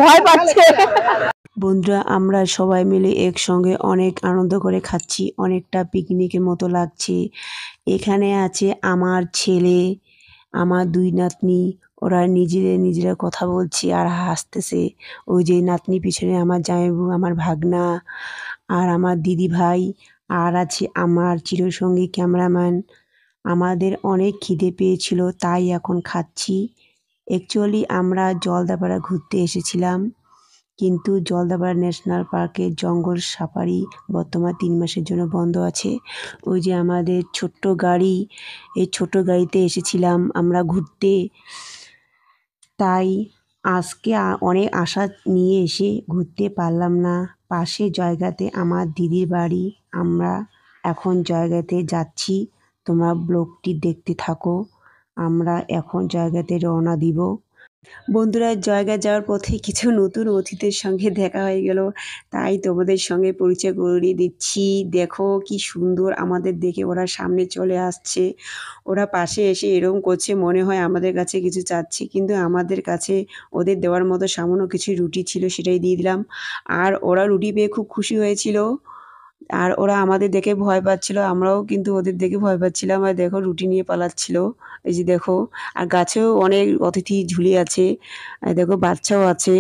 ভয় পাচ্ছে। বন্ধুরা আমরা সবাই মিলে একসঙ্গে অনেক আনন্দ করে খাচ্ছি, অনেকটা পিকনিকের মতো লাগছে। এখানে আছে আমার ছেলে, আমার ২ নাতনি, ওরা নিজেরা কথা বলছে আর হাসতেছে। ওই যে নাতনির পিছনে আমার জামাইবাবু, আমার ভাগনা আর আমার দিদিভাই, আর আছে আমার চিরসঙ্গী ক্যামেরাম্যান। আমাদের অনেক খিদে পেয়েছিল তাই এখন খাচ্ছি। অ্যাকচুয়ালি আমরা জলদাপাড়া ঘুরতে এসেছিলাম, কিন্তু জলদাপাড়া ন্যাশনাল পার্কের জঙ্গল সাফারি বর্তমান ৩ মাসের জন্য বন্ধ আছে। ওই যে আমাদের ছোট্ট গাড়ি, এই ছোট গাড়িতে এসেছিলাম আমরা ঘুরতে। তাই আজকে অনেক আশা নিয়ে এসে ঘুরতে পারলাম না। পাশের জায়গাতে আমার দিদির বাড়ি। আমরা এখন জায়গাতে যাচ্ছি। তোমরা ব্লগটি দেখতে থাকো। আমরা এখন জায়গাতে রওনা দিব। বন্ধুরা জায়গায় যাওয়ার পথে কিছু নতুন অতিথিদের সঙ্গে দেখা হয়ে গেল, তাই তোমাদের সঙ্গে পরিচয় করিয়ে দিচ্ছি। দেখো কি সুন্দর আমাদের দেখে ওরা সামনে চলে আসছে। ওরা পাশে এসে এরকম করছে মনে হয় আমাদের কাছে কিছু চাচ্ছে, কিন্তু আমাদের কাছে ওদের দেওয়ার মতো সামান্য কিছু রুটি ছিল, সেটাই দিয়ে দিলাম। আর ওরা রুটি পেয়ে খুব খুশি হয়েছিল। আর ওরা আমাদের দেখে ভয় পাচ্ছিল, আমরাও কিন্তু ওদের দেখে ভয় পাচ্ছিলাম। আর দেখো রুটি নিয়ে পালাচ্ছিল। এই যে দেখো, আর গাছেও অনেক অতিথি ঝুলে আছে। আর দেখো বাচ্চাও আছে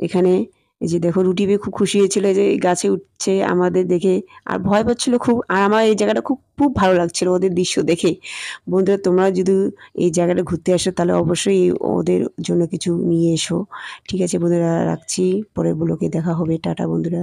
এখানে। এই যে দেখো রুটি পেয়ে খুব খুশি হয়েছিল যে গাছে উঠছে আমাদের দেখে, আর ভয় পাচ্ছিল খুব। আর আমার এই জায়গাটা খুব খুব ভালো লাগছিল ওদের দৃশ্য দেখে। বন্ধুরা তোমরা যদি এই জায়গাটা ঘুরতে আসো তাহলে অবশ্যই ওদের জন্য কিছু নিয়ে এসো। ঠিক আছে বন্ধুরা, রাখছি। পরের ব্লগে দেখা হবে। টাটা বন্ধুরা।